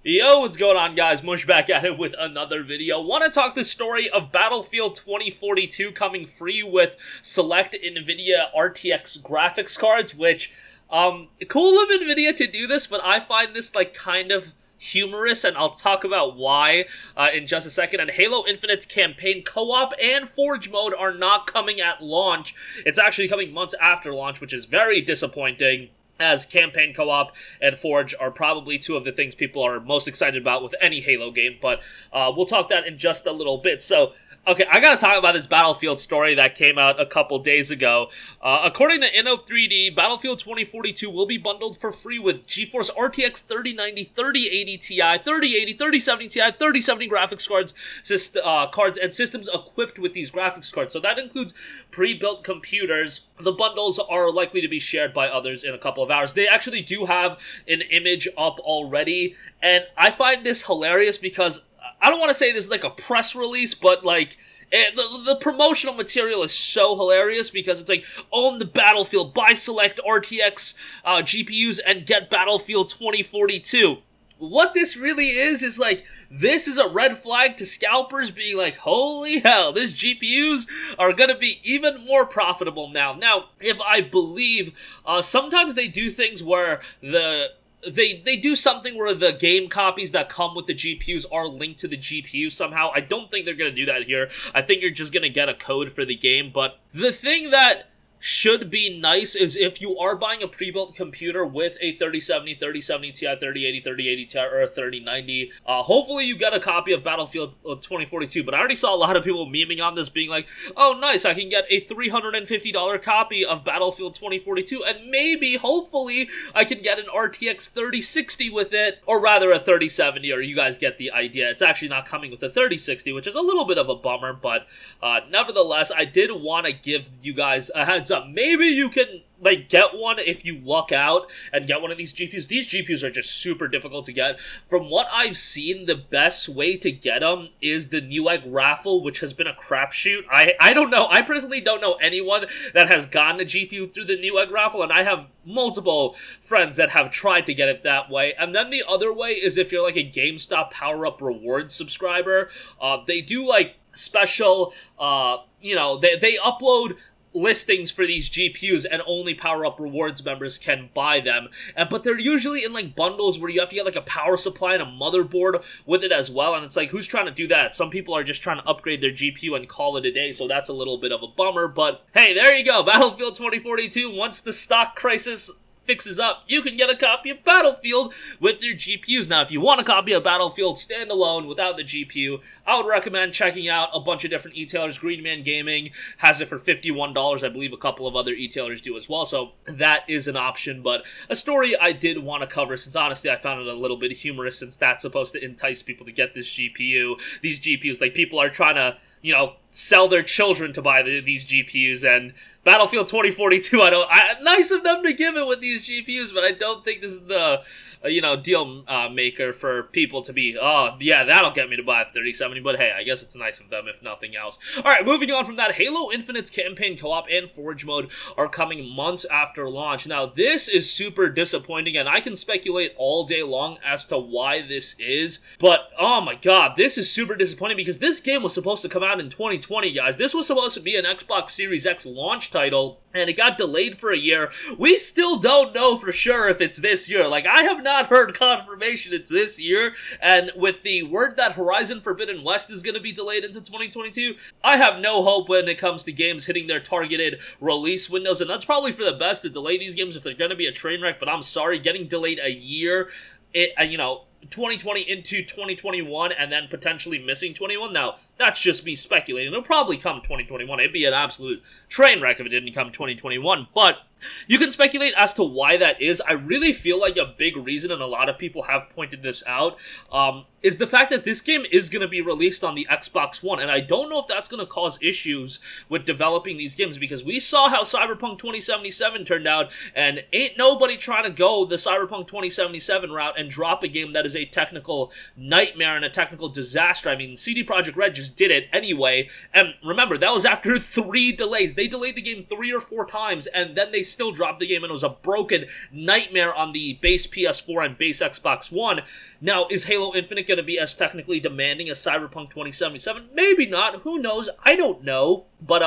Yo, what's going on, guys? Mush back at it with another video. Want to talk the story of Battlefield 2042 coming free with select NVIDIA RTX graphics cards, which, cool of NVIDIA to do this, but I find this, kind of humorous, and I'll talk about why in just a second. And Halo Infinite's campaign co-op and Forge mode are not coming at launch. It's actually coming months after launch, which is very disappointing, as campaign co-op and Forge are probably two of the things people are most excited about with any Halo game, but we'll talk that in just a little bit. So, okay, I gotta talk about this Battlefield story that came out a couple days ago. According to Inno3D, Battlefield 2042 will be bundled for free with GeForce RTX 3090, 3080 Ti, 3080, 3070 Ti, 3070 graphics cards, and systems equipped with these graphics cards. So that includes pre-built computers. The bundles are likely to be shared by others in a couple of hours. They actually do have an image up already, and I find this hilarious because I don't want to say this is like a press release, but the promotional material is so hilarious because it's like, own the Battlefield, buy select RTX GPUs, and get Battlefield 2042. What this really is this is a red flag to scalpers being like, holy hell, these GPUs are going to be even more profitable now. Now, if I believe, sometimes they do things where they do something where the game copies that come with the GPUs are linked to the GPU somehow. I don't think they're going to do that here. I think you're just going to get a code for the game, but the thing that should be nice is if you are buying a pre-built computer with a 3070, 3070 Ti, 3080, 3080 Ti, or a 3090, hopefully you get a copy of Battlefield 2042, but I already saw a lot of people memeing on this being like, oh nice, I can get a $350 copy of Battlefield 2042, and maybe, hopefully, I can get an RTX 3060 with it, or rather a 3070, or you guys get the idea. It's actually not coming with a 3060, which is a little bit of a bummer, but nevertheless, I did want to give you guys a heads up. Maybe you can get one if you luck out and get one of these GPUs. These GPUs are just super difficult to get. From what I've seen, the best way to get them is the Newegg raffle, which has been a crapshoot. I don't know. I personally don't know anyone that has gotten a GPU through the Newegg raffle, and I have multiple friends that have tried to get it that way. And then the other way is if you're like a GameStop power-up rewards subscriber. They do special, they upload listings for these GPUs, and only power-up rewards members can buy them. But they're usually in bundles where you have to get a power supply and a motherboard with it as well, and it's who's trying to do that? Some people are just trying to upgrade their GPU and call it a day, so that's a little bit of a bummer. But hey, there you go, Battlefield 2042. Once the stock crisis fixes up, you can get a copy of Battlefield with your GPUs. Now, if you want a copy of Battlefield standalone without the GPU, I would recommend checking out a bunch of different e-tailers. Green Man Gaming has it for $51. I believe a couple of other e-tailers do as well, so that is an option. But a story I did want to cover, since honestly I found it a little bit humorous, since that's supposed to entice people to get this GPU. These GPUs, people are trying to, sell their children to buy these GPUs, and Battlefield 2042, nice of them to give it with these GPUs, but I don't think this is the, deal maker for people to be, oh, yeah, that'll get me to buy a 3070, but hey, I guess it's nice of them if nothing else. Alright, moving on from that, Halo Infinite's campaign co-op and Forge mode are coming months after launch. Now, this is super disappointing, and I can speculate all day long as to why this is, but, oh my god, this is super disappointing because this game was supposed to come out in 2020, guys. This was supposed to be an Xbox Series X launch title, and it got delayed for a year. We still don't know for sure if it's this year. I have not heard confirmation it's this year, and with the word that Horizon Forbidden West is going to be delayed into 2022, I have no hope when it comes to games hitting their targeted release windows, and that's probably for the best to delay these games if they're going to be a train wreck, but I'm sorry, getting delayed a year, 2020 into 2021, and then potentially missing 21. Now, that's just me speculating. It'll probably come 2021. It'd be an absolute train wreck if it didn't come 2021, but you can speculate as to why that is. I really feel like a big reason, and a lot of people have pointed this out, is the fact that this game is going to be released on the Xbox One, and I don't know if that's going to cause issues with developing these games, because we saw how Cyberpunk 2077 turned out, and ain't nobody trying to go the Cyberpunk 2077 route and drop a game that is a technical nightmare and a technical disaster. I mean, CD Projekt Red just did it anyway, and remember, that was after 3 delays. They delayed the game 3 or 4 times, and then they still dropped the game and it was a broken nightmare on the base PS4 and base Xbox One. Now, is Halo Infinite going to be as technically demanding as Cyberpunk 2077? Maybe not. Who knows? I don't know. But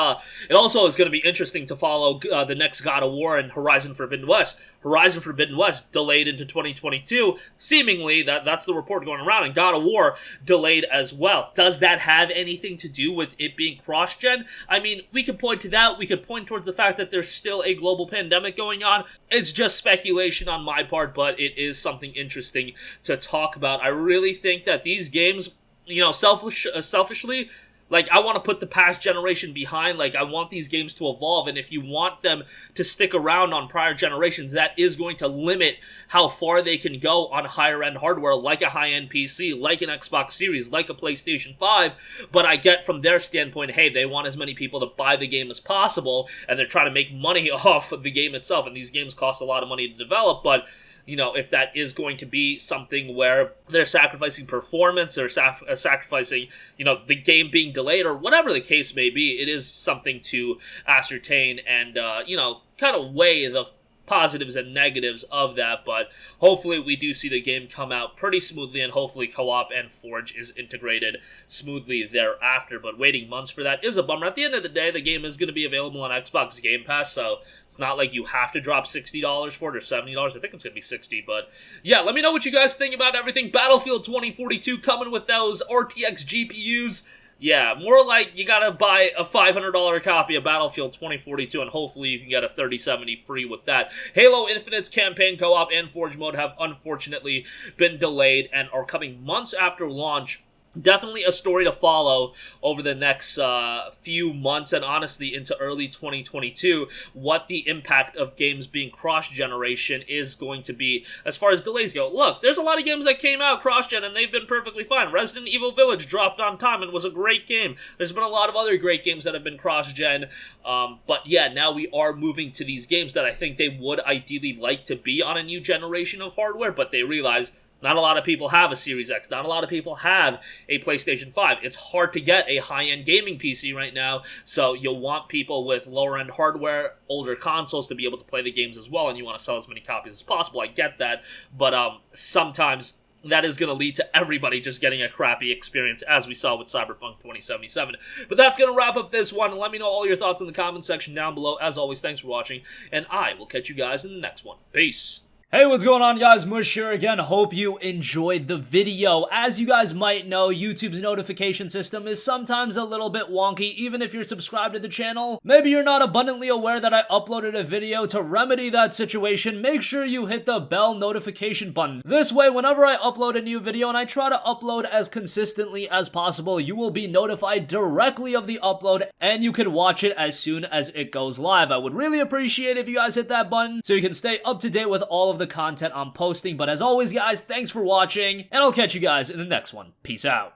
it also is going to be interesting to follow the next God of War and Horizon Forbidden West. Horizon Forbidden West delayed into 2022. Seemingly, that's the report going around, and God of War delayed as well. Does that have anything to do with it being cross-gen? I mean, we could point to that. We could point towards the fact that there's still a global pandemic going on. It's just speculation on my part, but it is something interesting to talk about. I really think that these games, you know, selfishly, like, I want to put the past generation behind. Like, I want these games to evolve, and if you want them to stick around on prior generations, that is going to limit how far they can go on higher-end hardware, like a high-end PC, like an Xbox Series, like a PlayStation 5, but I get from their standpoint, hey, they want as many people to buy the game as possible, and they're trying to make money off of the game itself, and these games cost a lot of money to develop, but you know, if that is going to be something where they're sacrificing performance or sacrificing, you know, the game being delayed or whatever the case may be, it is something to ascertain and, you know, kind of weigh the positives and negatives of that, but hopefully we do see the game come out pretty smoothly, and hopefully co-op and Forge is integrated smoothly thereafter, but waiting months for that is a bummer. At the end of the day, the game is going to be available on Xbox Game Pass, so it's not like you have to drop $60 for it or $70. I think it's going to be $60, but yeah, let me know what you guys think about everything. Battlefield 2042 coming with those RTX GPUs. Yeah, more like you gotta buy a $500 copy of Battlefield 2042, and hopefully you can get a 3070 free with that. Halo Infinite's campaign co-op and Forge mode have unfortunately been delayed and are coming months after launch. Definitely a story to follow over the next few months and honestly into early 2022, what the impact of games being cross-generation is going to be as far as delays go. Look, there's a lot of games that came out cross-gen and they've been perfectly fine. Resident Evil Village dropped on time and was a great game. There's been a lot of other great games that have been cross-gen, but yeah, now we are moving to these games that I think they would ideally like to be on a new generation of hardware, but they realize not a lot of people have a Series X. Not a lot of people have a PlayStation 5. It's hard to get a high-end gaming PC right now, so you'll want people with lower-end hardware, older consoles to be able to play the games as well, and you want to sell as many copies as possible. I get that, but sometimes that is going to lead to everybody just getting a crappy experience, as we saw with Cyberpunk 2077. But that's going to wrap up this one. Let me know all your thoughts in the comment section down below. As always, thanks for watching, and I will catch you guys in the next one. Peace. Hey, what's going on, guys? Mush here again. Hope you enjoyed the video. As you guys might know, YouTube's notification system is sometimes a little bit wonky, even if you're subscribed to the channel. Maybe you're not abundantly aware that I uploaded a video. To remedy that situation, make sure you hit the bell notification button. This way, whenever I upload a new video, and I try to upload as consistently as possible, you will be notified directly of the upload, and you can watch it as soon as it goes live. I would really appreciate if you guys hit that button so you can stay up to date with all of the content I'm posting. But as always, guys, thanks for watching, and I'll catch you guys in the next one. Peace out.